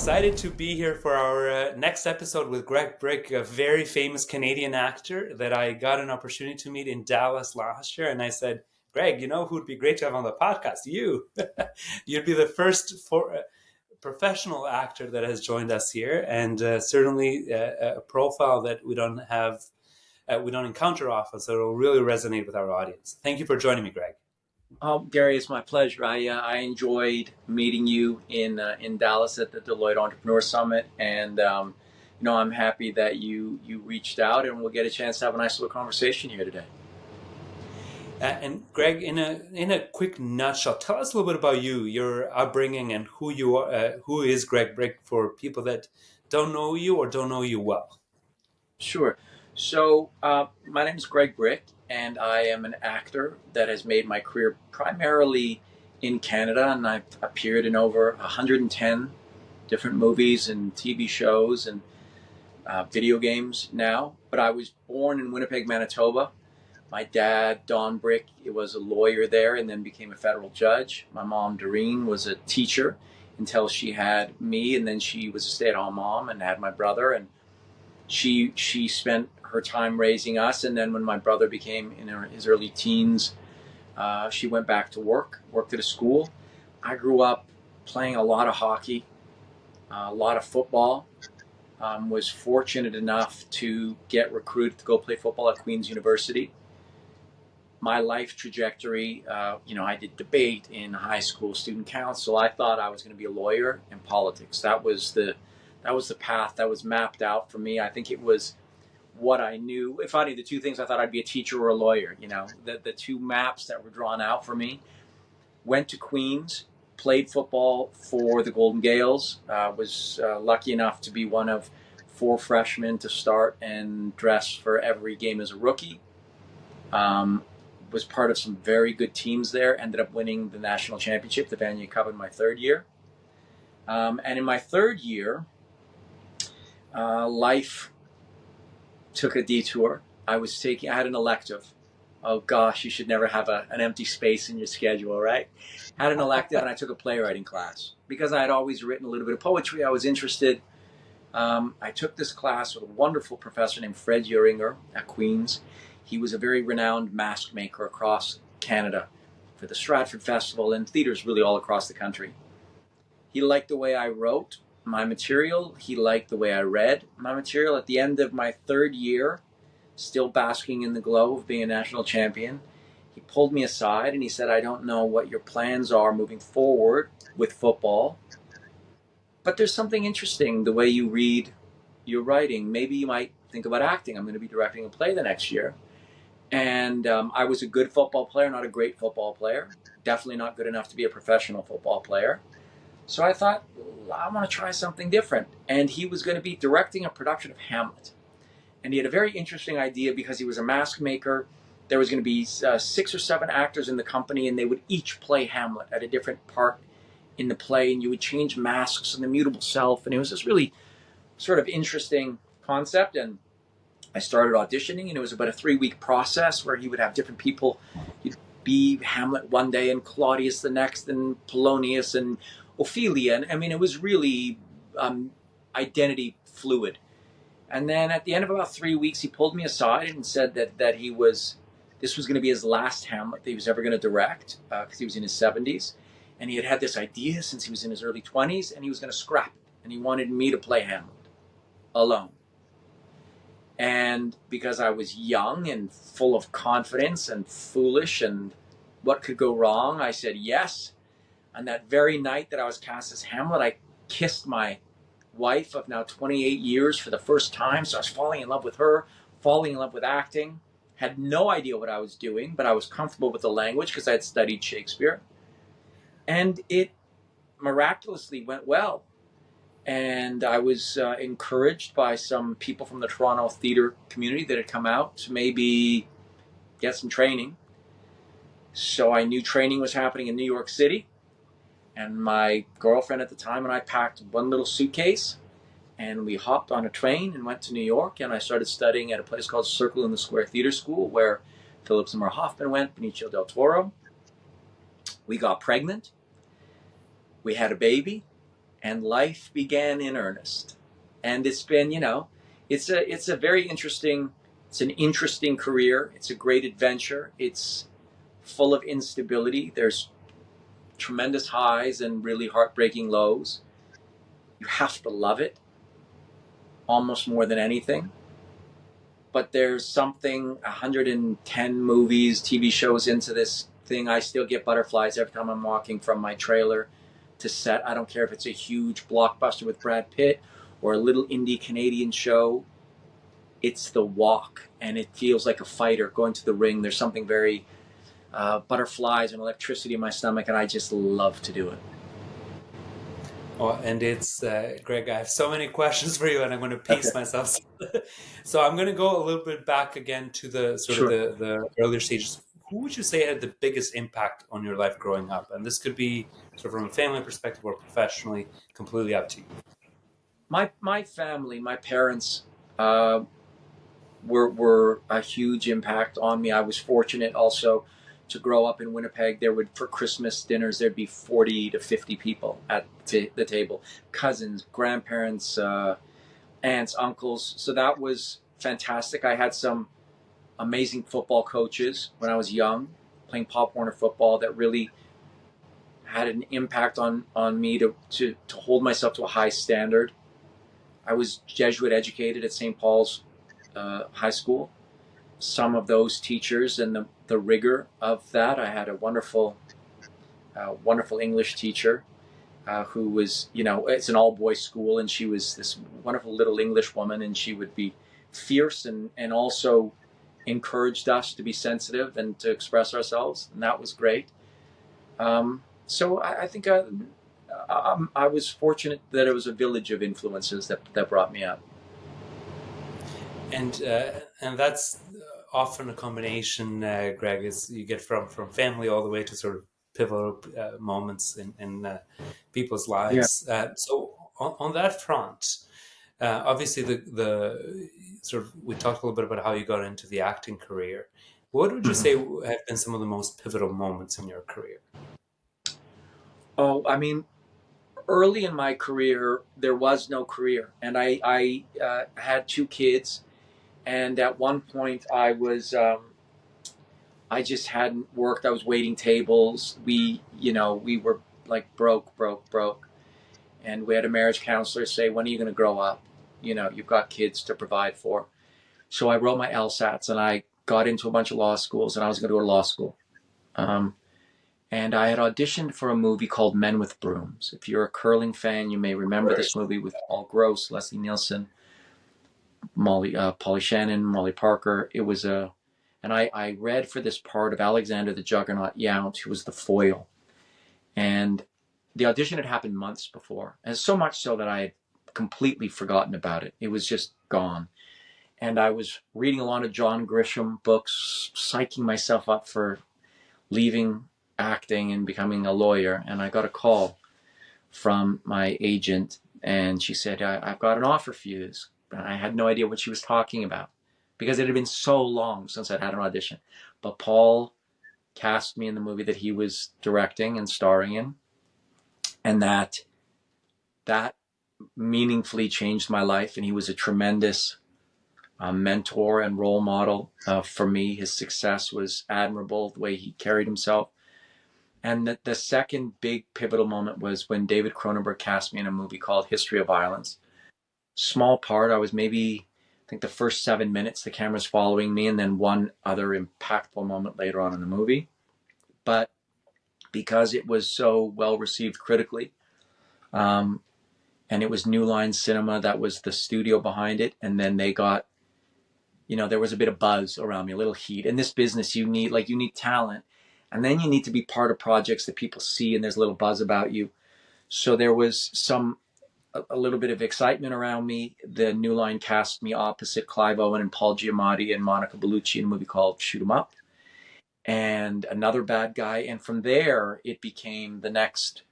excited to be here for our next episode with Greg Bryk, a very famous Canadian actor that I got an opportunity to meet in Dallas last year. And I said, Greg, you know who would be great to have on the podcast? You. You'd be the first professional actor that has joined us here, and certainly a profile that we don't encounter often, so it'll really resonate with our audience. Thank you for joining me, Greg. Oh, Gary, it's my pleasure. I enjoyed meeting you in Dallas at the Deloitte Entrepreneur Summit, and I'm happy that you reached out, and we'll get a chance to have a nice little conversation here today. And Greg, in a quick nutshell, tell us a little bit about you, your upbringing, and who you are. Who is Greg Bryk for people that don't know you or don't know you well? Sure. So my name is Greg Bryk, and I am an actor that has made my career primarily in Canada, and I've appeared in over 110 different movies and TV shows and video games now. But I was born in Winnipeg, Manitoba. My dad, Don Bryk, was a lawyer there and then became a federal judge. My mom, Doreen, was a teacher until she had me, and then she was a stay-at-home mom and had my brother, and she spent her time raising us, and then when my brother became in his early teens, she went back to worked at a school. I grew up playing a lot of hockey, a lot of football, was fortunate enough to get recruited to go play football at Queen's University. My life trajectory, I did debate in high school, student council. I thought I was going to be a lawyer in politics. That was the path that was mapped out for me. I think it was what I knew. If I knew the two things, I thought I'd be a teacher or a lawyer. The two maps that were drawn out for me. Went to Queens, played football for the Golden Gales. Was lucky enough to be one of 4 freshmen to start and dress for every game as a rookie. Was part of some very good teams there. Ended up winning the national championship, the Vanier Cup, in my 3rd year. And in my 3rd year, life took a detour. I had an elective. Oh gosh, you should never have an empty space in your schedule, right? Had an elective, and I took a playwriting class. Because I had always written a little bit of poetry, I was interested. I took this class with a wonderful professor named Fred Uringer at Queen's. He was a very renowned mask maker across Canada for the Stratford Festival and theaters really all across the country. He liked the way I wrote my material. He liked the way I read my material. At the end of my 3rd year, still basking in the glow of being a national champion, he pulled me aside and he said, I don't know what your plans are moving forward with football, but there's something interesting the way you read your writing. Maybe you might think about acting. I'm going to be directing a play the next year. And I was a good football player, not a great football player. Definitely not good enough to be a professional football player. So I thought, I want to try something different. And he was going to be directing a production of Hamlet. And he had a very interesting idea because he was a mask maker. There was going to be 6 or 7 actors in the company, and they would each play Hamlet at a different part in the play. And you would change masks and the mutable self. And it was this really sort of interesting concept. And I started auditioning, and it was about a 3-week process where he would have different people. You'd be Hamlet one day and Claudius the next and Polonius and Ophelia. And I mean, it was really identity fluid. And then at the end of about 3 weeks, he pulled me aside and said that this was going to be his last Hamlet that he was ever going to direct because he was in his 70s. And he had this idea since he was in his early 20s, and he was going to scrap it. And he wanted me to play Hamlet alone. And because I was young and full of confidence and foolish and what could go wrong, I said yes. And that very night that I was cast as Hamlet, I kissed my wife of now 28 years for the first time. So I was falling in love with her, falling in love with acting. Had no idea what I was doing, but I was comfortable with the language because I had studied Shakespeare. And it miraculously went well. And I was encouraged by some people from the Toronto theater community that had come out to maybe get some training. So I knew training was happening in New York City. And my girlfriend at the time and I packed one little suitcase. And we hopped on a train and went to New York. And I started studying at a place called Circle in the Square Theater School, where Philip Seymour Hoffman went, Benicio del Toro. We got pregnant. We had a baby. and life began in earnest. And it's been, it's a very interesting, it's an interesting career. It's a great adventure. It's full of instability. There's tremendous highs and really heartbreaking lows. You have to love it almost more than anything. But there's something 110 movies, TV shows into this thing. I still get butterflies every time I'm walking from my trailer to set. I don't care if it's a huge blockbuster with Brad Pitt or a little indie Canadian show. It's the walk, and it feels like a fighter going to the ring. There's something very butterflies and electricity in my stomach, and I just love to do it. Oh, and it's Greg. I have so many questions for you, and I'm going to pace myself. So I'm going to go a little bit back again to the sort of the earlier stages. Who would you say had the biggest impact on your life growing up? And this could be sort of from a family perspective or professionally, completely up to you. My family, my parents, were a huge impact on me. I was fortunate also to grow up in Winnipeg. For Christmas dinners, there'd be 40 to 50 people at the table, cousins, grandparents, aunts, uncles. So that was fantastic. I had some amazing football coaches when I was young, playing Pop Warner football, that really had an impact on me to hold myself to a high standard. I was Jesuit educated at St. Paul's high school. Some of those teachers and the rigor of that. I had a wonderful English teacher who was, it's an all-boys school, and she was this wonderful little English woman, and she would be fierce and also encouraged us to be sensitive and to express ourselves, and that was great. So I think I was fortunate that it was a village of influences that brought me up. And that's often a combination, Greg, is you get from family all the way to sort of pivotal moments in people's lives. Yeah. So on that front, obviously the sort of, we talked a little bit about how you got into the acting career. What would you say have been some of the most pivotal moments in your career? Oh, I mean, early in my career, there was no career, and I had 2 kids. And at one point, I just hadn't worked. I was waiting tables. We were like broke. And we had a marriage counselor say, "When are you going to grow up? You've got kids to provide for." So I wrote my LSATs, and I got into a bunch of law schools, and I was going to go to law school. And I had auditioned for a movie called Men with Brooms. If you're a curling fan, you may remember this movie with Paul Gross, Leslie Nielsen, Polly Shannon, Molly Parker. It was and I read for this part of Alexander the Juggernaut Yount, who was the foil. And the audition had happened months before, and so much so that I had completely forgotten about it. It was just gone. And I was reading a lot of John Grisham books, psyching myself up for leaving acting and becoming a lawyer. And I got a call from my agent, and she said, "I've got an offer for you." And I had no idea what she was talking about because it had been so long since I'd had an audition. But Paul cast me in the movie that he was directing and starring in, and that meaningfully changed my life. And he was a tremendous mentor and role model for me. His success was admirable, the way he carried himself. And the second big pivotal moment was when David Cronenberg cast me in a movie called History of Violence. Small part. I was maybe, I think, the first 7 minutes, the camera's following me, and then one other impactful moment later on in the movie. But because it was so well received critically, and it was New Line Cinema, that was the studio behind it, and then they got, there was a bit of buzz around me, a little heat. In this business, you need talent, and then you need to be part of projects that people see, and there's a little buzz about you. So there was a little bit of excitement around me. The New Line cast me opposite Clive Owen and Paul Giamatti and Monica Bellucci in a movie called Shoot 'Em Up, and another bad guy. And from there, it became the next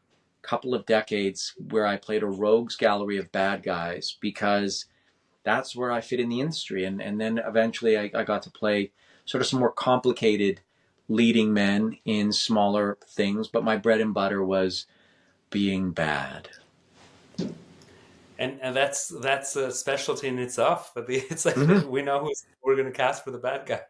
couple of decades where I played a rogues gallery of bad guys, because that's where I fit in the industry. And then eventually I got to play sort of some more complicated leading men in smaller things. But my bread and butter was being bad. And that's a specialty in itself. But it's like Mm-hmm. we know who we're going to cast for the bad guy.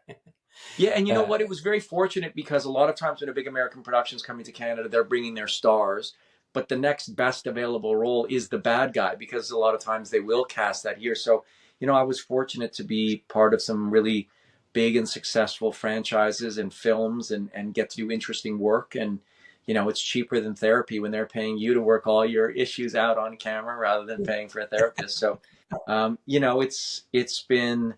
Yeah, and you know uh, what? It was very fortunate because a lot of times when a big American production's coming to Canada, they're bringing their stars, but the next best available role is the bad guy because a lot of times they will cast that here. So, I was fortunate to be part of some really big and successful franchises and films and get to do interesting work. And, it's cheaper than therapy when they're paying you to work all your issues out on camera rather than paying for a therapist. So, it's been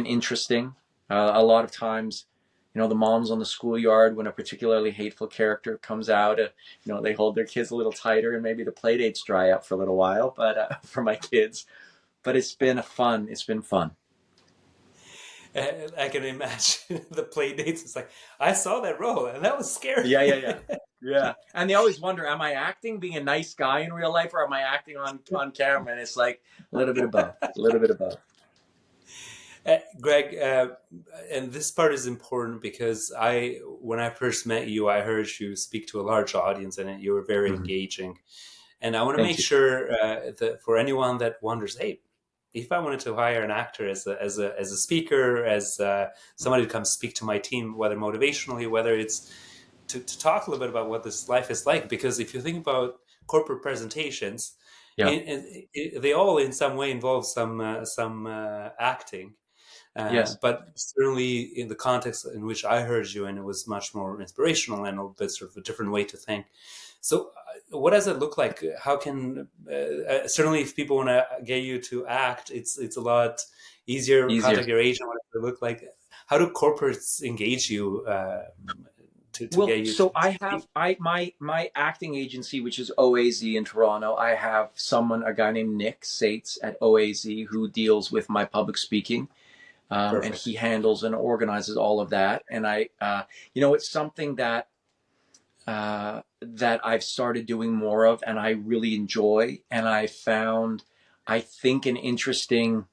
interesting. A lot of times, the moms on the schoolyard, when a particularly hateful character comes out, they hold their kids a little tighter, and maybe the play dates dry up for a little while. But for my kids, but it's been fun. It's been fun. I can imagine the play dates. It's like I saw that role, and that was scary. Yeah, yeah, yeah, yeah. And they always wonder, am I acting, being a nice guy in real life, or am I acting on camera? And it's like a little bit of both. A little bit of both. Greg, and this part is important because when I first met you, I heard you speak to a large audience, and you were very Mm-hmm. engaging. And I want to Thank make you. sure that for anyone that wonders, hey, if I wanted to hire an actor as a speaker, as somebody to come speak to my team, whether motivationally, whether it's to talk a little bit about what this life is like, because if you think about corporate presentations, Yeah. they all in some way involve some acting. Yes. But certainly in the context in which I heard you, and it was much more inspirational and a bit sort of a different way to think. So, what does it look like? How can certainly if people want to get you to act, it's a lot easier. Easier. Contact your agent. What does it look like? How do corporates engage you to Well, get you so to I speak? have my acting agency, which is OAZ in Toronto. I have a guy named Nick Sates at OAZ, who deals with my public speaking, and Perfect. he handles and organizes all of that. And it's something that I've started doing more of, and I really enjoy. And I found, I think, an interesting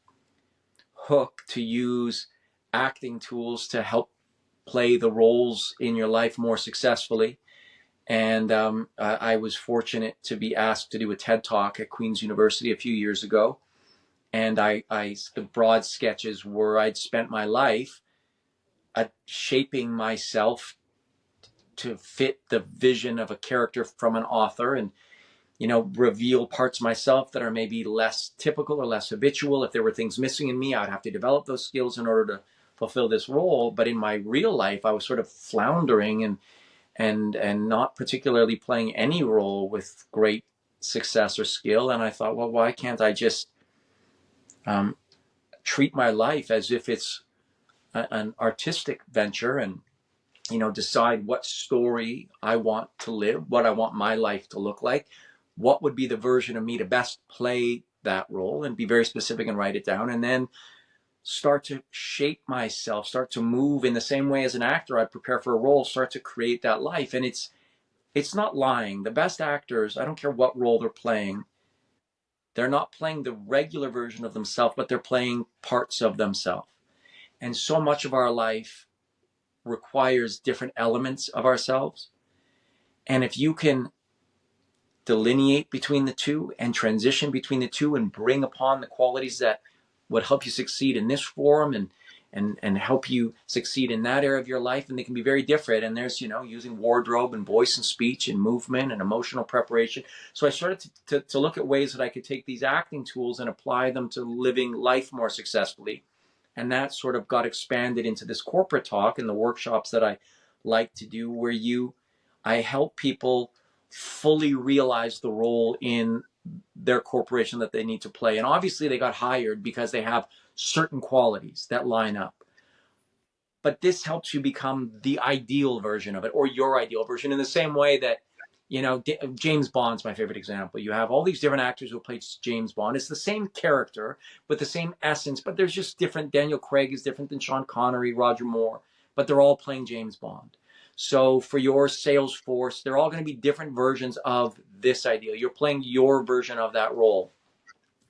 hook to use acting tools to help play the roles in your life more successfully. And I was fortunate to be asked to do a TED Talk at Queen's University a few years ago. And the broad sketches were I'd spent my life shaping myself to fit the vision of a character from an author, and reveal parts of myself that are maybe less typical or less habitual. If there were things missing in me, I'd have to develop those skills in order to fulfill this role. But in my real life, I was sort of floundering and not particularly playing any role with great success or skill. And I thought, well, why can't I just um, treat my life as if it's an artistic venture, and decide what story I want to live, what I want my life to look like, what would be the version of me to best play that role, and be very specific and write it down, and then start to shape myself, start to move in the same way as an actor. I prepare for a role, start to create that life. And it's not lying. The best actors, I don't care what role they're playing, they're not playing the regular version of themselves, but they're playing parts of themselves. And so much of our life requires different elements of ourselves. And if you can delineate between the two and transition between the two and bring upon the qualities that would help you succeed in this forum and help you succeed in that area of your life, and they can be very different. And there's using wardrobe and voice and speech and movement and emotional preparation. So I started to look at ways that I could take these acting tools and apply them to living life more successfully. And that sort of got expanded into this corporate talk and the workshops that I like to do, where I help people fully realize the role in their corporation that they need to play. And obviously they got hired because they have certain qualities that line up. But this helps you become the ideal version of it, or your ideal version, in the same way that, James Bond's my favorite example. You have all these different actors who play James Bond. It's the same character with the same essence, but there's just different. Daniel Craig is different than Sean Connery, Roger Moore, but they're all playing James Bond. So for your sales force, they're all going to be different versions of this ideal. You're playing your version of that role.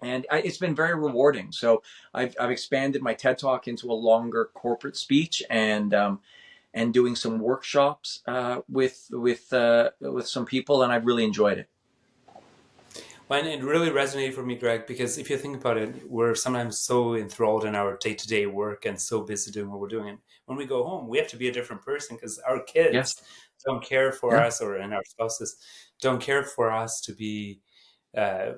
And it's been very rewarding. So I've expanded my TED Talk into a longer corporate speech, and doing some workshops with some people, and I've really enjoyed it. And it really resonated for me, Greg, because if you think about it, we're sometimes so enthralled in our day-to-day work and so busy doing what we're doing. And when we go home, we have to be a different person because our Yes. kids don't care for Yeah. us, and our spouses don't care for us to be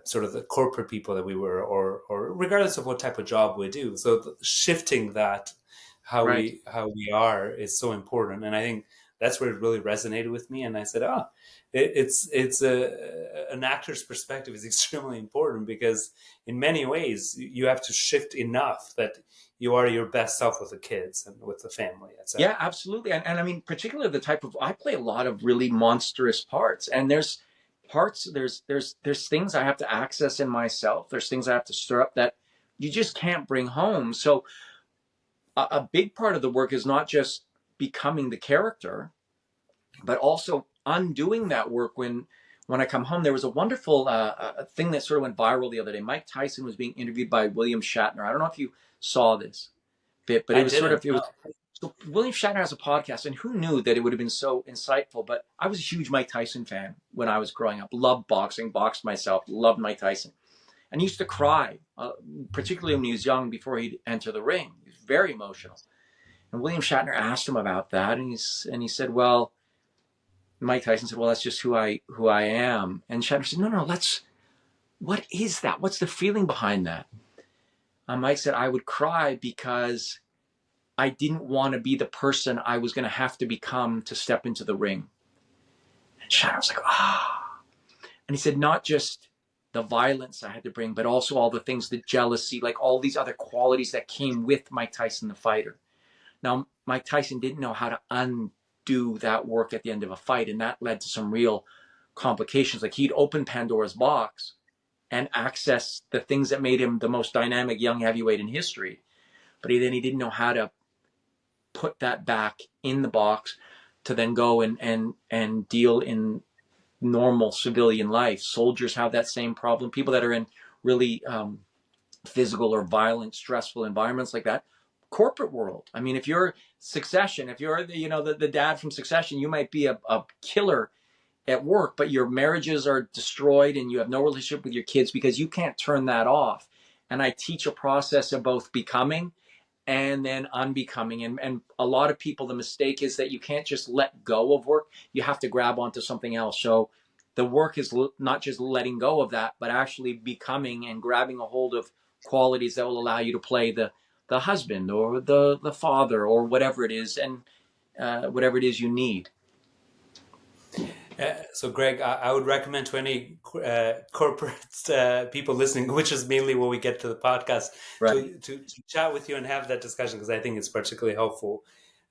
sort of the corporate people that we were, or regardless of what type of job we do. So shifting that, Right. how we are, is so important. And I think that's where it really resonated with me. And I said, it's an actor's perspective is extremely important because in many ways you have to shift enough that you are your best self with the kids and with the family, etc. Yeah, absolutely. And I mean, particularly the type of, I play a lot of really monstrous parts, and there's parts, there's things I have to access in myself. There's things I have to stir up that you just can't bring home. So a big part of the work is not just becoming the character, but also undoing that work when I come home. There was a wonderful thing that sort of went viral the other day. Mike Tyson was being interviewed by William Shatner. I don't know if you saw this bit, but it I was sort didn't of, it was, so William Shatner has a podcast, and who knew that it would have been so insightful? But I was a huge Mike Tyson fan when I was growing up. Loved boxing, boxed myself, loved Mike Tyson, and he used to cry, particularly when he was young before he'd enter the ring. He was very emotional. And William Shatner asked him about that, and he said, "Well," Mike Tyson said, "Well, that's just who I am." And Shatner said, "No, what is that? What's the feeling behind that?" Mike said, "I would cry because I didn't want to be the person I was going to have to become to step into the ring." And Shatner was like, ah. And he said, not just the violence I had to bring, but also all the things, the jealousy, like all these other qualities that came with Mike Tyson, the fighter. Now, Mike Tyson didn't know how to undo that work at the end of a fight, and that led to some real complications. Like he'd open Pandora's box and access the things that made him the most dynamic young heavyweight in history. But he didn't know how to put that back in the box to then go and deal in normal civilian life. Soldiers have that same problem. People that are in really physical or violent, stressful environments like that. Corporate world. I mean, if you're Succession, if you're the dad from Succession, you might be a killer at work, but your marriages are destroyed and you have no relationship with your kids because you can't turn that off. And I teach a process of both becoming and then unbecoming. And a lot of people, the mistake is that you can't just let go of work. You have to grab onto something else. So the work is not just letting go of that, but actually becoming and grabbing a hold of qualities that will allow you to play the husband or the father or whatever it is, and whatever it is you need. So, Greg, I would recommend to any corporate people listening, which is mainly when we get to the podcast, Right. to chat with you and have that discussion because I think it's particularly helpful.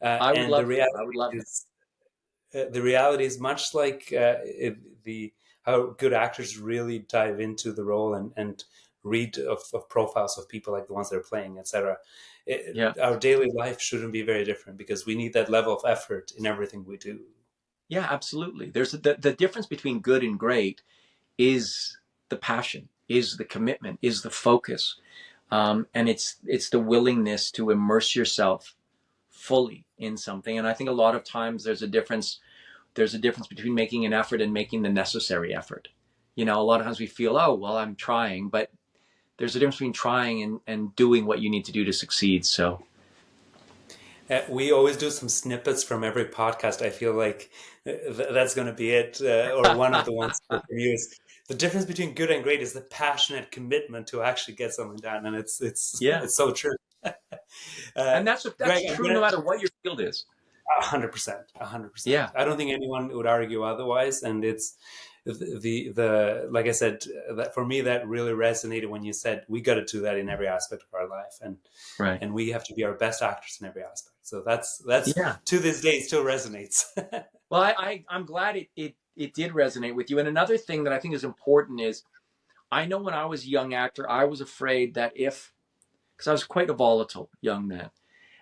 I would And love to. I would love to. the reality is much like the how good actors really dive into the role and read of profiles of people like the ones they're playing, etc. Yeah. Our daily life shouldn't be very different because we need that level of effort in everything we do. Yeah, absolutely. There's the difference between good and great is the passion, is the commitment, is the focus, and it's the willingness to immerse yourself fully in something. And I think a lot of times there's a difference. There's a difference between making an effort and making the necessary effort. A lot of times we feel, oh, well, I'm trying, but there's a difference between trying and doing what you need to do to succeed. So we always do some snippets from every podcast. I feel like that's going to be it, or one of the ones for you is the difference between good and great is the passionate commitment to actually get something done, and it's yeah, it's so true. and Greg, that's I'm true no gonna matter what your field is. 100%, 100%. Yeah, I don't think anyone would argue otherwise, and it's the like I said, that for me that really resonated when you said we got to do that in every aspect of our life, right. and we have to be our best actors in every aspect. So that's Yeah. to this day still resonates. Well, I'm glad it did resonate with you. And another thing that I think is important is I know when I was a young actor, I was afraid that because I was quite a volatile young man,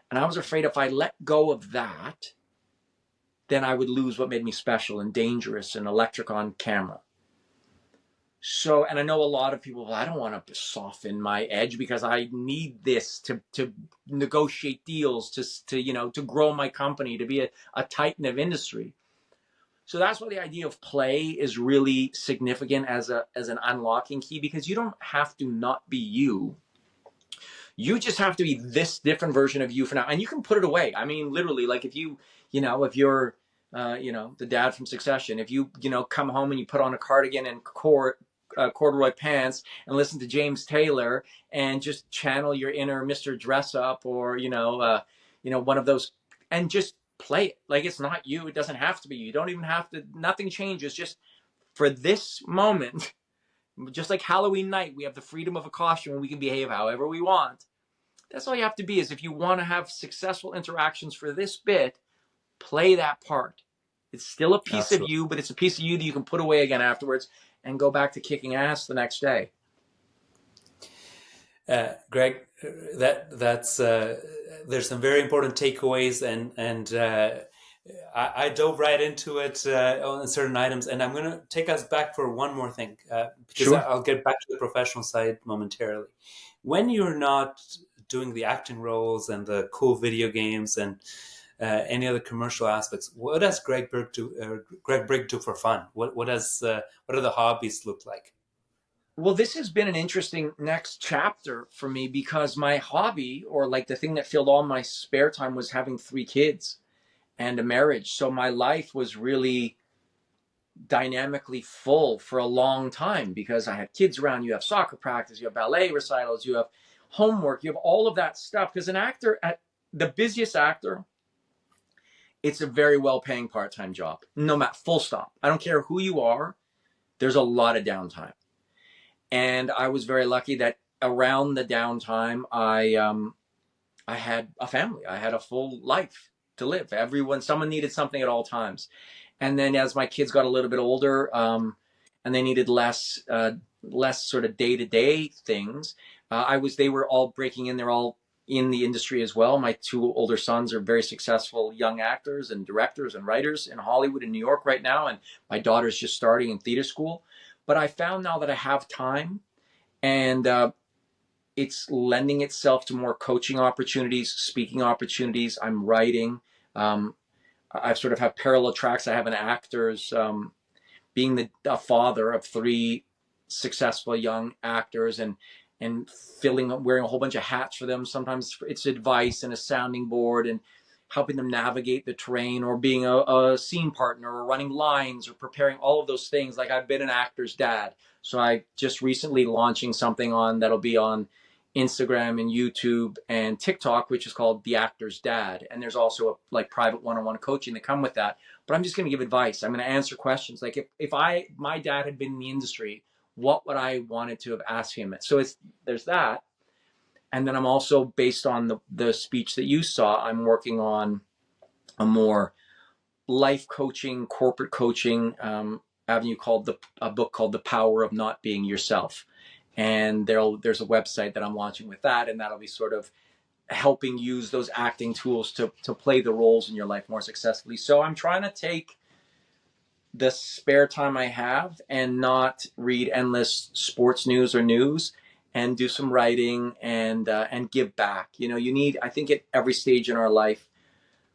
and I was afraid if I let go of that, then I would lose what made me special and dangerous and electric on camera. So, and I know a lot of people, well, I don't want to soften my edge because I need this to negotiate deals, to grow my company, to be a titan of industry. So that's why the idea of play is really significant as an unlocking key, because you don't have to not be you. You just have to be this different version of you for now, and you can put it away. I mean, literally, like if if you're, the dad from Succession, if you come home and you put on a cardigan and corduroy pants and listen to James Taylor and just channel your inner Mr. Dress Up, or one of those, and just play it like it's not you. It doesn't have to be you. You don't even have to. Nothing changes. Just for this moment, just like Halloween night, we have the freedom of a costume and we can behave however we want. That's all you have to be. Is if you want to have successful interactions for this bit, play that part. It's still a piece of Absolutely. you, but it's a piece of you that you can put away again afterwards and go back to kicking ass the next day. Greg, that's there's some very important takeaways, and I dove right into it on certain items, and I'm going to take us back for one more thing, because Sure. I'll get back to the professional side momentarily. When you're not doing the acting roles and the cool video games and any other commercial aspects, what does Greg Bryk do? Greg Bryk do for fun? What do the hobbies look like? Well, this has been an interesting next chapter for me, because my hobby, or like the thing that filled all my spare time, was having 3 kids and a marriage. So my life was really dynamically full for a long time, because I had kids around. You have soccer practice, you have ballet recitals, you have homework, you have all of that stuff. Because an actor, at the busiest actor, it's a very well paying part time job. No matter, full stop. I don't care who you are, there's a lot of downtime. And I was very lucky that around the downtime, I had a family. I had a full life to live. Someone needed something at all times. And then as my kids got a little bit older, and they needed less sort of day to day things, they were all breaking in. They're all in the industry as well. My 2 older sons are very successful young actors and directors and writers in Hollywood and New York right now. And my daughter's just starting in theater school. But I found now that I have time, and it's lending itself to more coaching opportunities, speaking opportunities. I'm writing. I sort of have parallel tracks. I have an actor's, being a father of 3 successful young actors, and wearing a whole bunch of hats for them. Sometimes it's advice and a sounding board and helping them navigate the terrain, or being a scene partner, or running lines, or preparing all of those things. Like, I've been an actor's dad. So I just recently launching something that'll be on Instagram and YouTube and TikTok, which is called The Actor's Dad. And there's also private one-on-one coaching that come with that. But I'm just going to give advice. I'm going to answer questions. Like, if my dad had been in the industry, what would I wanted to have asked him? So there's that. And then I'm also, based on the speech that you saw, I'm working on a more life coaching, corporate coaching avenue, a book called The Power of Not Being Yourself. And there's a website that I'm launching with that, and that'll be sort of helping use those acting tools to play the roles in your life more successfully. So I'm trying to take the spare time I have and not read endless sports news or news, and do some writing and give back. I think at every stage in our life,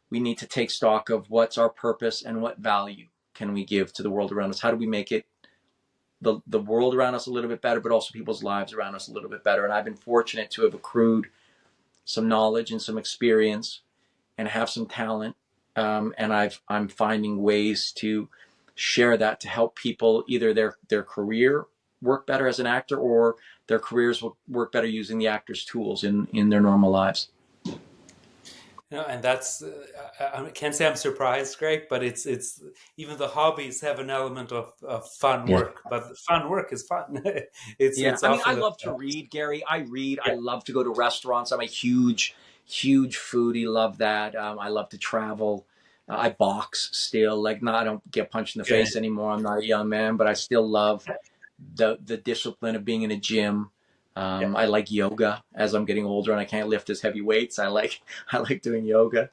we need to take stock of what's our purpose and what value can we give to the world around us. How do we make it the world around us a little bit better, but also people's lives around us a little bit better? And I've been fortunate to have accrued some knowledge and some experience and have some talent. And I'm finding ways to share that to help people, either their career work better as an actor, or their careers will work better using the actor's tools in their normal lives. And that's I can't say I'm surprised, Greg, but it's even the hobbies have an element of fun Yeah. work, but fun work is fun. Yeah. It's I mean, I often the love to read, Gary. I read. I yeah. love to go to restaurants. I'm a huge, huge foodie. Love that. I love to travel. I box still. I don't get punched in the Good. face anymore. I'm not a young man, but I still love the discipline of being in a gym. Yeah. I like yoga as I'm getting older and I can't lift as heavy weights. I like doing yoga.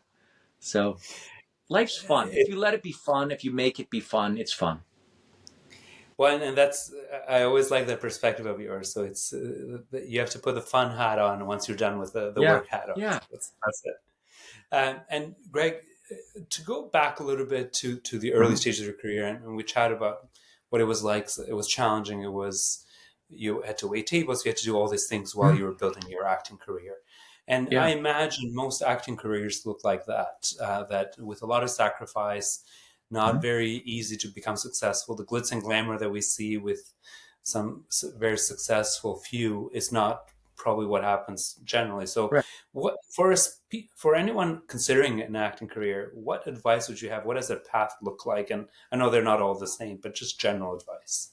So life's fun. If you let it be fun, if you make it be fun, it's fun. Well, and that's I always like that perspective of yours. So it's you have to put the fun hat on once you're done with the Yeah. work hat on. Yeah. So that's it. And Greg, to go back a little bit to the early stages of your career, and we chat about what it was like. So it was challenging. It was, you had to wait tables. You had to do all these things while you were building your acting career. And I Yeah. imagine most acting careers look like that. That with a lot of sacrifice, not very easy to become successful. The glitz and glamour that we see with some very successful few is not probably what happens generally. So, Right. what for us, for anyone considering an acting career, what advice would you have? What does a path look like? And I know they're not all the same, but just general advice.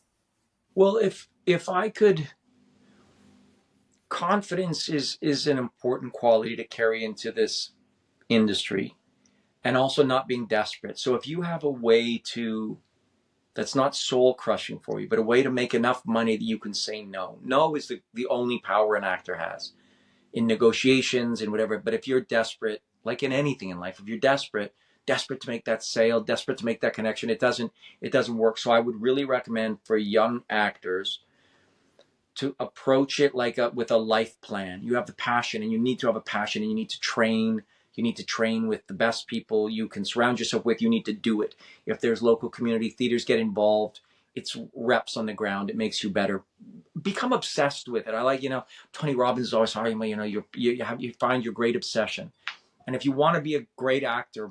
Well, if I could, confidence is an important quality to carry into this industry, and also not being desperate. So if you have a way to, that's not soul crushing for you, but a way to make enough money that you can say no. No is the only power an actor has in negotiations and whatever. But if you're desperate, like in anything in life, if you're desperate to make that sale, desperate to make that connection, it doesn't work. So I would really recommend for young actors to approach it like with a life plan. You have the passion, and you need to have a passion, and you need to train. You need to train with the best people you can surround yourself with. You need to do it. If there's local community theaters, get involved. It's reps on the ground. It makes you better. Become obsessed with it. I like, Tony Robbins is always talking about, you find your great obsession. And if you want to be a great actor,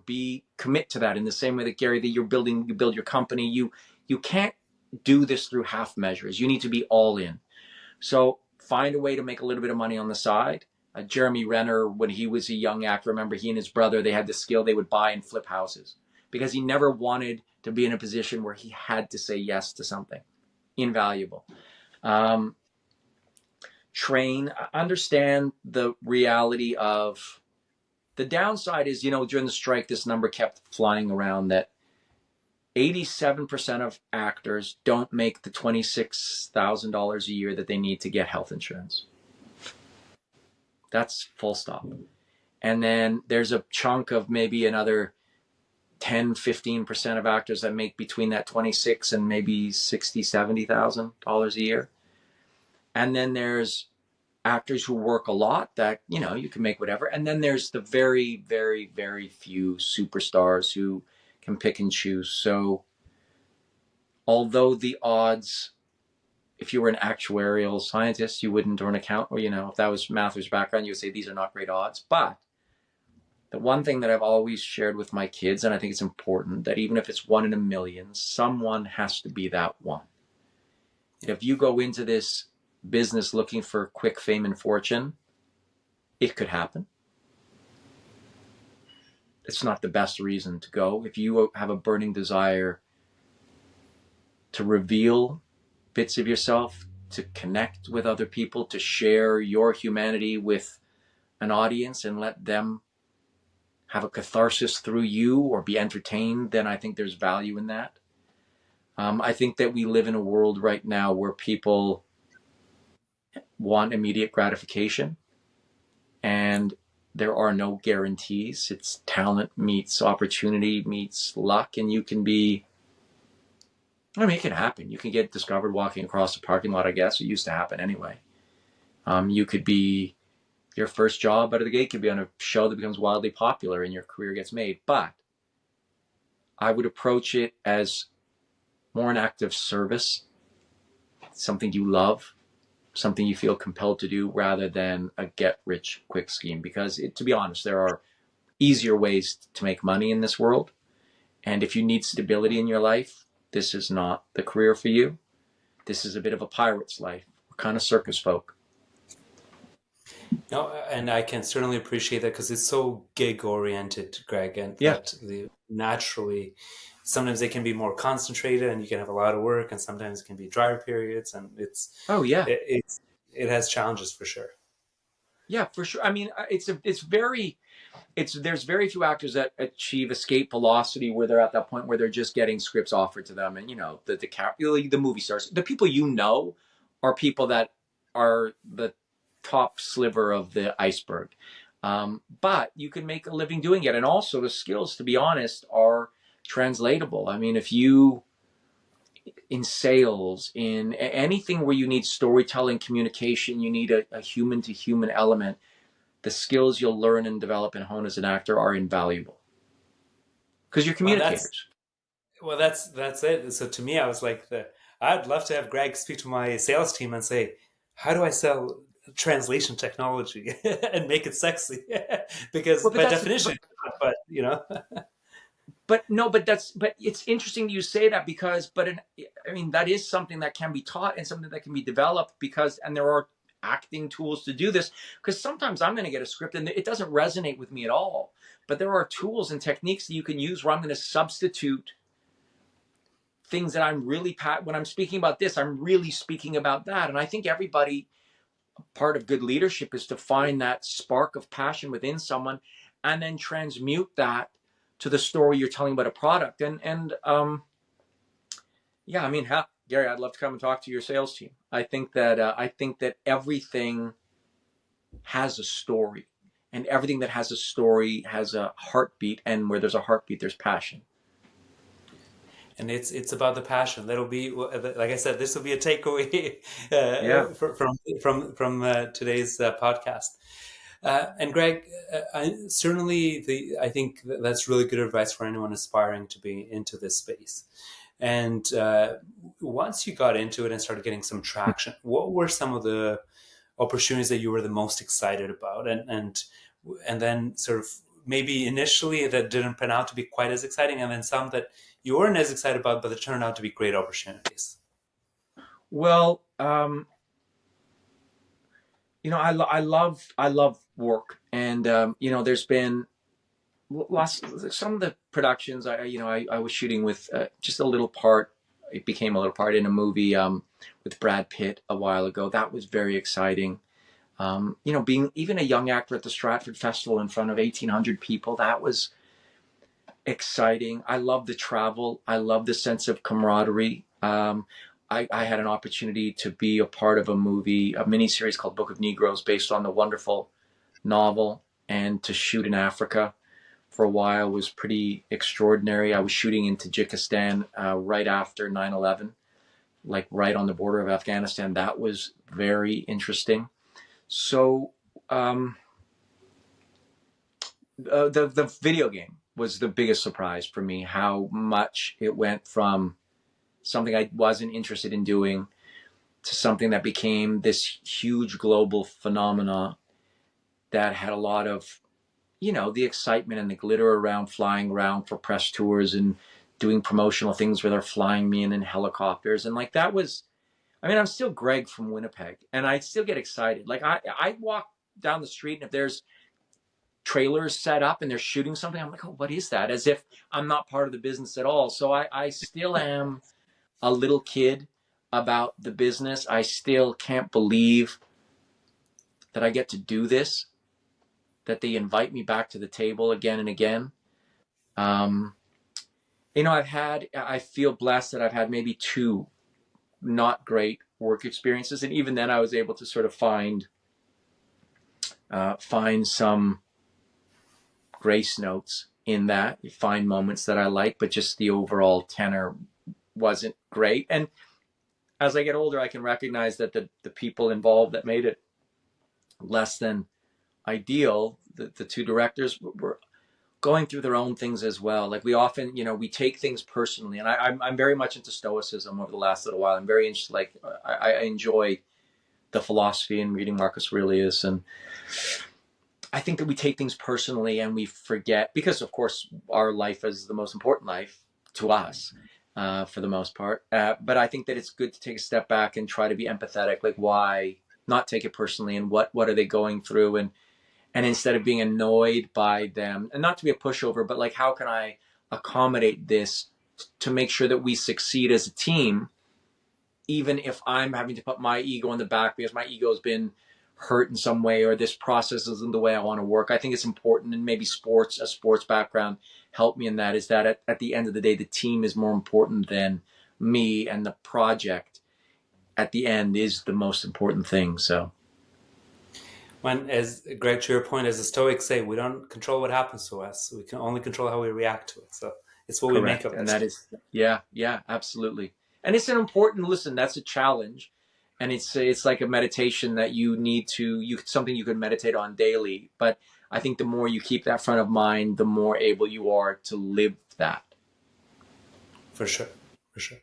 commit to that in the same way that Gary, that you build your company. You can't do this through half measures. You need to be all in. So find a way to make a little bit of money on the side. Jeremy Renner, when he was a young actor, remember he and his brother, they had the skill, they would buy and flip houses because he never wanted to be in a position where he had to say yes to something. Invaluable. Train, understand the reality of, the downside is, during the strike, this number kept flying around that 87% of actors don't make the $26,000 a year that they need to get health insurance. That's full stop. And then there's a chunk of maybe another 10-15% of actors that make between that 26 and maybe $60,000-$70,000 a year. And then there's actors who work a lot that, you can make whatever. And then there's the very, very, very few superstars who can pick and choose. So although the odds, if you were an actuarial scientist, you wouldn't, or an account, or, if that was math or background, you would say these are not great odds. But the one thing that I've always shared with my kids, and I think it's important, that even if it's 1 in a million, someone has to be that one. If you go into this business looking for quick fame and fortune, it could happen. It's not the best reason to go. If you have a burning desire to reveal bits of yourself, to connect with other people, to share your humanity with an audience and let them have a catharsis through you or be entertained, then I think there's value in that. I think that we live in a world right now where people want immediate gratification, and there are no guarantees. It's talent meets opportunity meets luck, and it can happen. You can get discovered walking across the parking lot, I guess. It used to happen anyway. You could be, your first job out of the gate could be on a show that becomes wildly popular and your career gets made. But I would approach it as more an act of service, something you love, something you feel compelled to do, rather than a get-rich-quick scheme. Because, to be honest, there are easier ways to make money in this world. And if you need stability in your life, this is not the career for you. This is a bit of a pirate's life. We're kind of circus folk. No, and I can certainly appreciate that because it's so gig oriented, Greg, and that naturally sometimes they can be more concentrated and you can have a lot of work, and sometimes it can be drier periods, and it has challenges for sure. Yeah, for sure. I mean, there's very few actors that achieve escape velocity where they're at that point where they're just getting scripts offered to them, and the movie stars, the people are people that are the top sliver of the iceberg. But you can make a living doing it, and also the skills, to be honest, are translatable. I mean, if you, in sales, in anything where you need storytelling, communication, you need a human to human element, the skills you'll learn and develop and hone as an actor are invaluable. because you're Well, that's communicators. that's it. So to me, I was like, I'd love to have Greg speak to my sales team and say, how do I sell translation technology and make it sexy? Because Well, by definition, but you know, but no, but it's interesting you say that because, I mean, that is something that can be taught and something that can be developed because, and there are acting tools to do this because sometimes I'm going to get a script and it doesn't resonate with me at all. But there are tools and techniques that you can use where I'm going to substitute things that I'm really, when I'm speaking about this, I'm really speaking about that. And I think everybody, part of good leadership is to find that spark of passion within someone and then transmute that to the story you're telling about a product. Yeah, I mean, Gary, I'd love to come and talk to your sales team. I think that everything has a story, and everything that has a story has a heartbeat, and where there's a heartbeat, there's passion. and it's about the passion. That'll be, like I said, this will be a takeaway Yeah. from today's podcast. And Greg, I think that's really good advice for anyone aspiring to be into this space. And once you got into it and started getting some traction, what were some of the opportunities that you were the most excited about, and then sort of maybe initially that didn't pan out to be quite as exciting, and then some that you weren't as excited about, but it turned out to be great opportunities? Well, I love work, and there's been some of the productions. I was shooting with just a little part. It became a little part in a movie with Brad Pitt a while ago. That was very exciting. Being even a young actor at the Stratford Festival in front of 1,800 people, that was exciting. I love the travel. I love the sense of camaraderie. I had an opportunity to be a part of a miniseries called Book of Negroes based on the wonderful novel, and to shoot in Africa for a while was pretty extraordinary. I was shooting in Tajikistan right after 9/11, like right on the border of Afghanistan. That was very interesting. So the video game was the biggest surprise for me, how much it went from something I wasn't interested in doing to something that became this huge global phenomena that had a lot of, the excitement and the glitter around flying around for press tours and doing promotional things where they're flying me in helicopters. And like, that was, I mean, I'm still Greg from Winnipeg and I still get excited. Like I walk down the street and if there's trailers set up and they're shooting something, I'm like, oh, what is that? As if I'm not part of the business at all. So I still am a little kid about the business. I still can't believe that I get to do this, that they invite me back to the table again and again. I feel blessed that I've had maybe two not great work experiences. And even then I was able to sort of find some grace notes in that. You find moments that I like, but just the overall tenor wasn't great. And as I get older, I can recognize that the people involved that made it less than ideal, the two directors were going through their own things as well. Like we often, we take things personally, and I'm very much into stoicism over the last little while. I'm very interested, like I enjoy the philosophy and reading Marcus Aurelius, and I think that we take things personally and we forget, because of course our life is the most important life to us for the most part. But I think that it's good to take a step back and try to be empathetic. Like, why not take it personally, and what are they going through? And instead of being annoyed by them, and not to be a pushover, but like, how can I accommodate this to make sure that we succeed as a team, even if I'm having to put my ego in the back because my ego has been hurt in some way, or this process isn't the way I want to work. I think it's important, and maybe a sports background helped me in that, is that at the end of the day, the team is more important than me, and the project at the end is the most important thing. So As Greg, to your point, as the Stoics say, we don't control what happens to us. We can only control how we react to it. So it's what we make correct. of And it. that is, yeah, absolutely. And it's an important, listen, that's a challenge. And it's like a meditation that something you could meditate on daily. But I think the more you keep that front of mind, the more able you are to live that. For sure, for sure.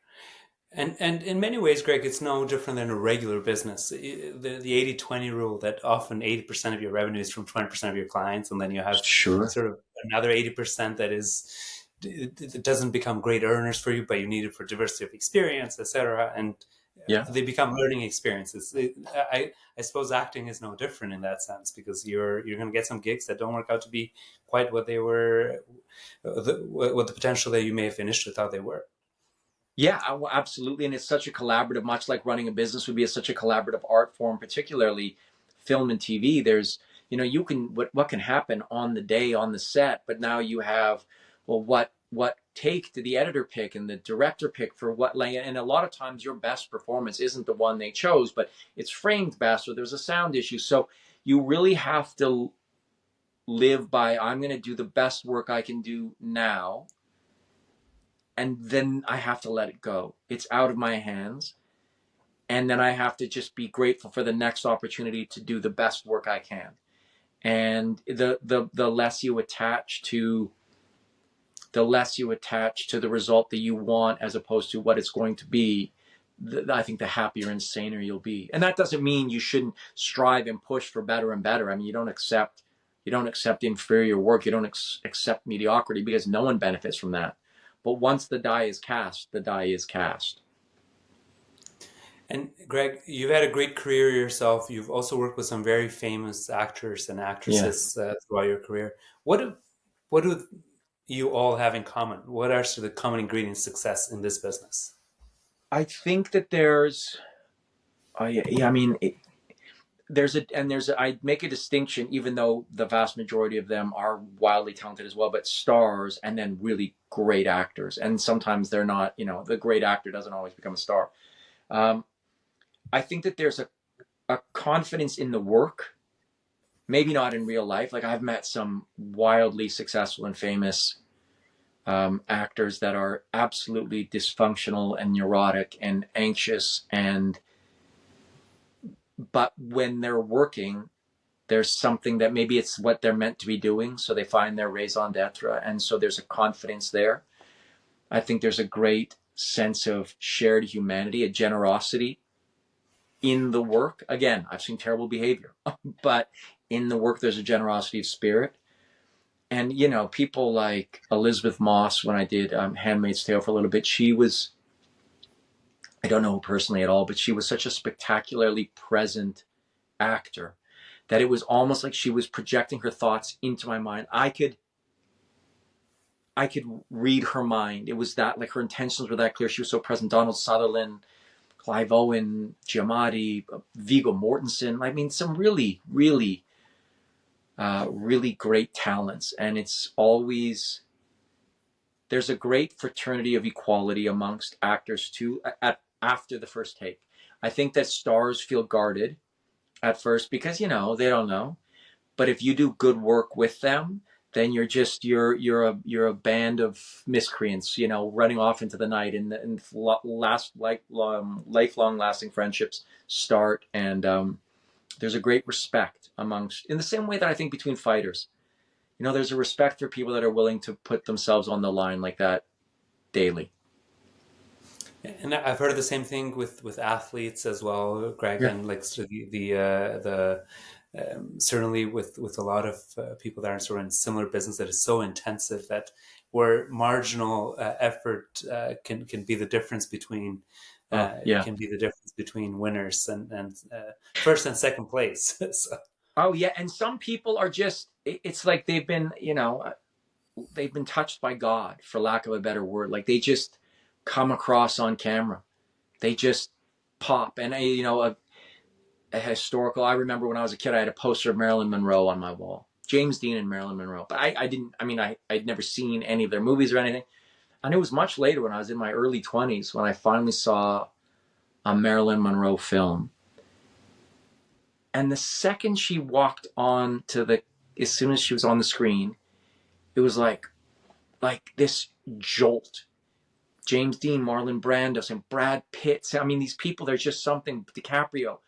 And in many ways, Greg, it's no different than a regular business. The 80-20 rule, that often 80% of your revenue is from 20% of your clients, and then you have Sure. sort of another 80% that is, it doesn't become great earners for you, but you need it for diversity of experience, etc. And Yeah. they become learning experiences. I suppose acting is no different in that sense, because you're going to get some gigs that don't work out to be quite what they were, what the potential that you may have initially thought they were. Yeah, absolutely. And it's such a collaborative, much like running a business would be such a collaborative art form, particularly film and TV. There's, you can, what can happen on the day on the set, but now you have, well, what take did the editor pick and the director pick for what, and a lot of times your best performance isn't the one they chose, but it's framed best or there's a sound issue. So you really have to live by, I'm going to do the best work I can do now, and then I have to let it go. It's out of my hands. And then I have to just be grateful for the next opportunity to do the best work I can. And the less you attach to the result that you want as opposed to what it's going to be, I think the happier and saner you'll be. And that doesn't mean you shouldn't strive and push for better and better. I mean, you don't accept inferior work. You don't accept mediocrity, because no one benefits from that. But once the die is cast, the die is cast. And Greg, you've had a great career yourself. You've also worked with some very famous actors and Yeah. actresses throughout your career. What do you all have in common? What are sort of the common ingredients of success in this business? I think that I mean, I make a distinction, even though the vast majority of them are wildly talented as well, but stars and then really great actors. And sometimes they're not, the great actor doesn't always become a star. I think that there's a confidence in the work, maybe not in real life. Like, I've met some wildly successful and famous actors that are absolutely dysfunctional and neurotic and anxious, but when they're working, there's something that maybe it's what they're meant to be doing, so they find their raison d'etre, and so there's a confidence there. I think there's a great sense of shared humanity, a generosity in the work. Again, I've seen terrible behavior, but in the work there's a generosity of spirit. And people like Elizabeth Moss, when I did Handmaid's Tale for a little bit, I don't know her personally at all, but she was such a spectacularly present actor that it was almost like she was projecting her thoughts into my mind. I could read her mind. It was that, like, her intentions were that clear. She was so present. Donald Sutherland, Clive Owen, Giamatti, Viggo Mortensen. I mean, some really, really, really great talents. And it's always, there's a great fraternity of equality amongst actors too after the first take. I think that stars feel guarded at first because, they don't know. But if you do good work with them, then you're a band of miscreants, running off into the night, and lifelong lasting friendships start, and there's a great respect amongst, in the same way that I think between fighters, there's a respect for people that are willing to put themselves on the line like that daily. And I've heard the same thing with athletes as well, Greg, Yeah. and like sort of the certainly with a lot of people that are sort of in similar business that is so intensive that where marginal effort can be the difference between Yeah. can be the difference between winners and first and second place. So. Oh yeah, and some people are just, it's like they've been touched by God, for lack of a better word. Like, they just come across on camera. They just pop. And a historical, I remember when I was a kid, I had a poster of Marilyn Monroe on my wall. James Dean and Marilyn Monroe. But I'd never seen any of their movies or anything. And it was much later, when I was in my early 20s, when I finally saw a Marilyn Monroe film. And the second she walked on as soon as she was on the screen, it was like this jolt. James Dean, Marlon Brando, and Brad Pitt. I mean, these people, there's just something. DiCaprio.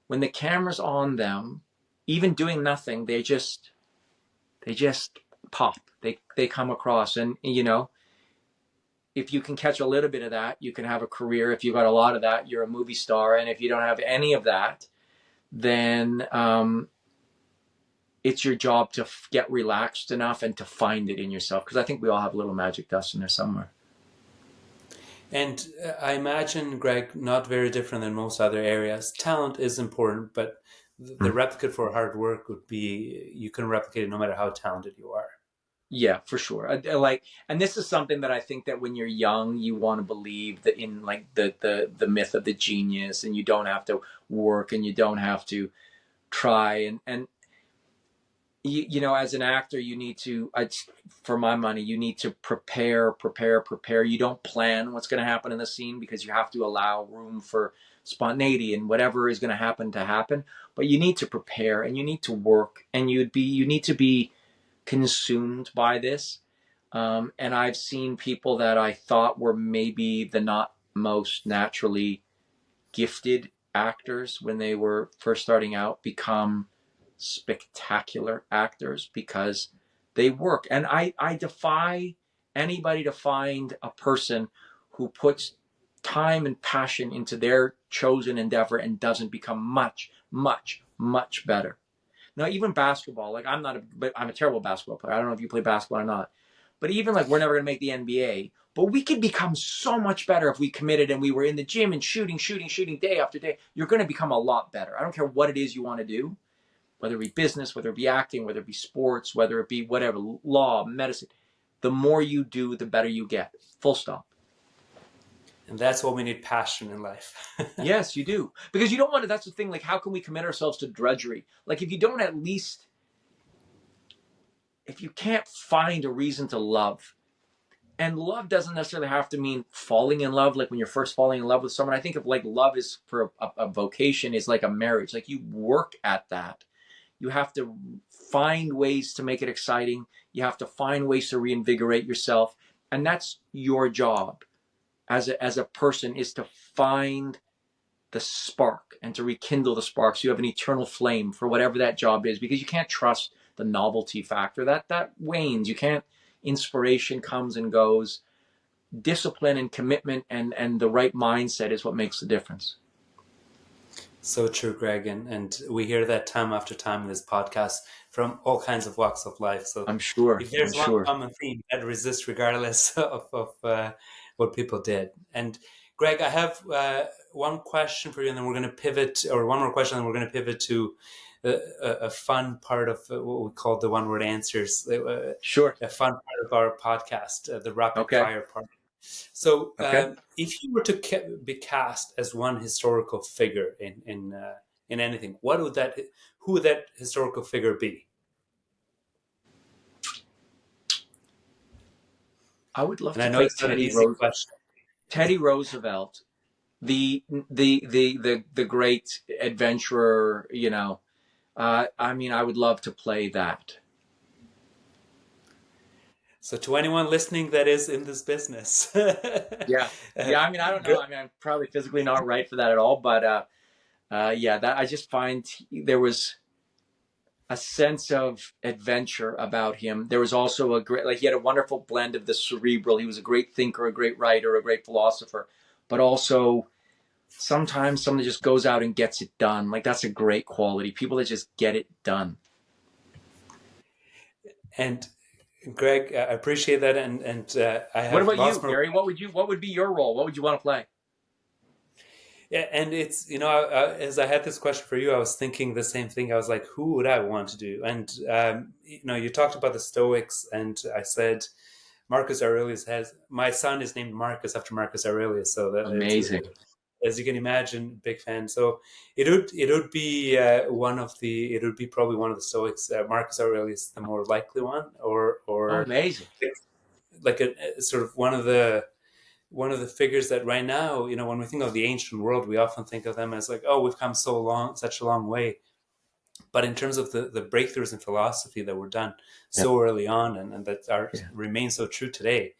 When the camera's on them, even doing nothing, They just pop. They come across, and if you can catch a little bit of that, you can have a career. If you got a lot of that, you're a movie star. And if you don't have any of that, then it's your job to get relaxed enough and to find it in yourself. Because I think we all have a little magic dust in there somewhere. And I imagine, Greg, not very different than most other areas. Talent is important, but the replicate for hard work would be you can replicate it no matter how talented you are. Yeah, for sure. And this is something that I think that when you're young, you want to believe that in like the myth of the genius, and you don't have to work and you don't have to try. And as an actor, you need to, for my money, you need to prepare. You don't plan what's going to happen in the scene because you have to allow room for spontaneity and whatever is going to happen. But you need to prepare and you need to work, and you need to be consumed by this. And I've seen people that I thought were maybe the not most naturally gifted actors when they were first starting out become spectacular actors because they work. And I defy anybody to find a person who puts time and passion into their chosen endeavor and doesn't become much, much, much better. Now, even basketball, like I'm a terrible basketball player. I don't know if you play basketball or not, but even like we're never going to make the NBA, but we could become so much better if we committed and we were in the gym and shooting day after day. You're going to become a lot better. I don't care what it is you want to do, whether it be business, whether it be acting, whether it be sports, whether it be whatever, law, medicine. The more you do, the better you get. Full stop. And that's what we need, passion in life. Yes, you do. Because you don't want to, that's the thing, like how can we commit ourselves to drudgery? Like if you don't at least, if you can't find a reason to love, and love doesn't necessarily have to mean falling in love, like when you're first falling in love with someone. I think of like love is for a vocation is like a marriage. Like you work at that. You have to find ways to make it exciting. You have to find ways to reinvigorate yourself. And that's your job as a person, is to find the spark and to rekindle the spark so you have an eternal flame for whatever that job is, because you can't trust the novelty factor. That wanes. You can't, inspiration comes and goes. Discipline and commitment and the right mindset is what makes the difference. So true, Greg, and we hear that time after time in this podcast from all kinds of walks of life. So I'm sure. if there's one common theme, that resist regardless of what people did. And Greg, I have one question for you, and then we're going to pivot, or one more question, and then we're going to pivot to a fun part of what we call the one-word answers. Sure. A fun part of our podcast, the rapid fire part. So, if you were to be cast as one historical figure in anything, who would that historical figure be? I would love to play Teddy Roosevelt, the great adventurer. I mean, I would love to play that. So to anyone listening that is in this business. Yeah. I mean, I don't know. I mean, I'm probably physically not right for that at all, but that I just find there was a sense of adventure about him. There was also he had a wonderful blend of the cerebral. He was a great thinker, a great writer, a great philosopher, but also sometimes someone just goes out and gets it done. Like that's a great quality. People that just get it done. And Greg, I appreciate that. And I have. What about you, Gary? What would be your role? What would you want to play? Yeah, and it's, as I had this question for you, I was thinking the same thing. I was like, who would I want to do? And, you talked about the Stoics, and I said, Marcus Aurelius my son is named Marcus after Marcus Aurelius. So that amazing. As you can imagine, big fan. So it would be probably one of the Stoics. Marcus Aurelius, the more likely one, or amazing, like a sort of one of the figures that right now, when we think of the ancient world, we often think of them as like, oh, we've come such a long way. But in terms of the breakthroughs in philosophy that were done so early on and that remain so true today,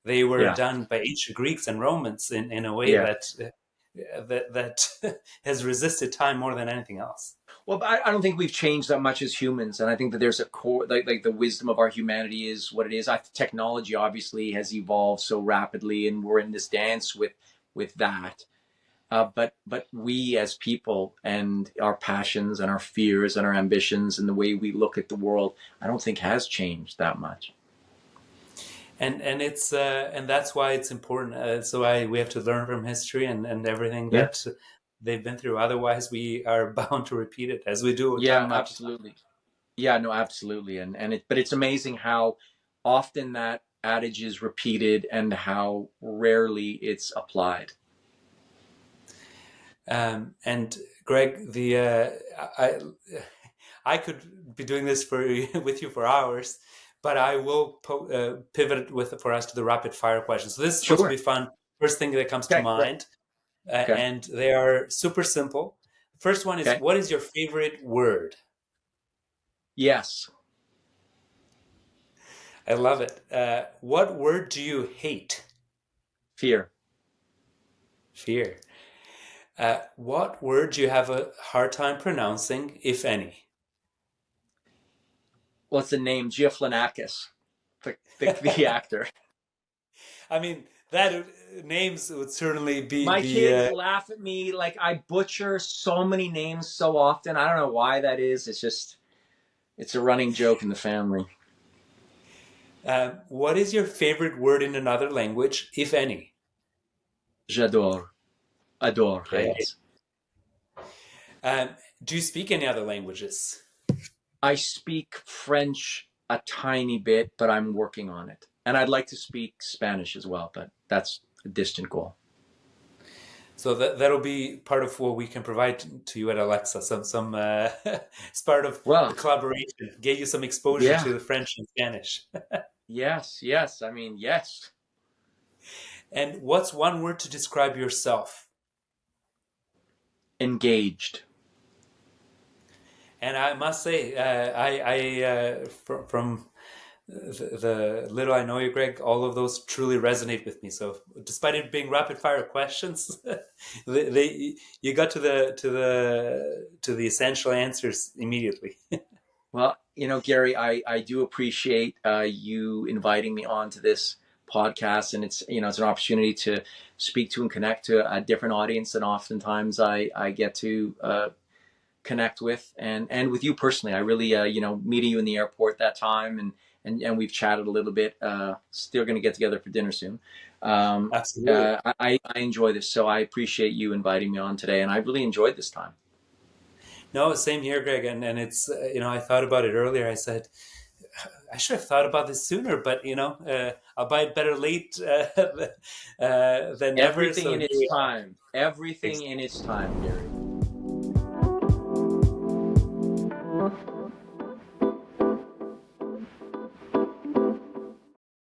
they were done by ancient Greeks and Romans in a way that has resisted time more than anything else. Well, but I don't think we've changed that much as humans, and I think that there's a core, like the wisdom of our humanity is what it is. Technology obviously has evolved so rapidly, and we're in this dance with that. But we as people and our passions and our fears and our ambitions and the way we look at the world, I don't think has changed that much. And it's and that's why it's important. We have to learn from history and everything Yeah. that they've been through. Otherwise, we are bound to repeat it as we do Yeah, time after time. absolutely. Yeah, no, absolutely. But it's amazing how often that adage is repeated and how rarely it's applied. And Greg, I could be doing this for with you for hours, but I will pivot for us to the rapid fire questions. So this is supposed to Sure. be fun. First thing that comes to Okay, great. mind, Okay. and they are super simple. First one is, Okay. what is your favorite word? Yes. I love it. What word do you hate? Fear. Fear. What word do you have a hard time pronouncing, if any? What's the name? Giaflanakis, the actor. I mean, that names would certainly My be kids laugh at me like I butcher so many names so often. I don't know why that is. It's a running joke in the family. What is your favorite word in another language, if any? J'adore. Adore, Okay. Hayes. Um, do you speak any other languages? I speak French a tiny bit, but I'm working on it. And I'd like to speak Spanish as well, but that's a distant goal. So that'll be part of what we can provide to you at Alexa. Some it's part of the Well, collaboration. Get you some exposure yeah. to the French and Spanish. Yes. I mean, yes. And what's one word to describe yourself? Engaged. And I must say, from the little I know you, Greg, all of those truly resonate with me. So, despite it being rapid fire questions, you got to the essential answers immediately. Well, Gary, I do appreciate you inviting me on to this podcast, and it's an opportunity to speak to and connect to a different audience than oftentimes I get to connect with, and with you personally. I really meeting you in the airport that time, and we've chatted a little bit. Still going to get together for dinner soon. Absolutely. I enjoy this, so I appreciate you inviting me on today, and I really enjoyed this time. No, same here, Greg. And it's I thought about it earlier. I said I should have thought about this sooner, but I'll buy it better late than never. Everything So in its time. Everything exactly. in its time, Gary.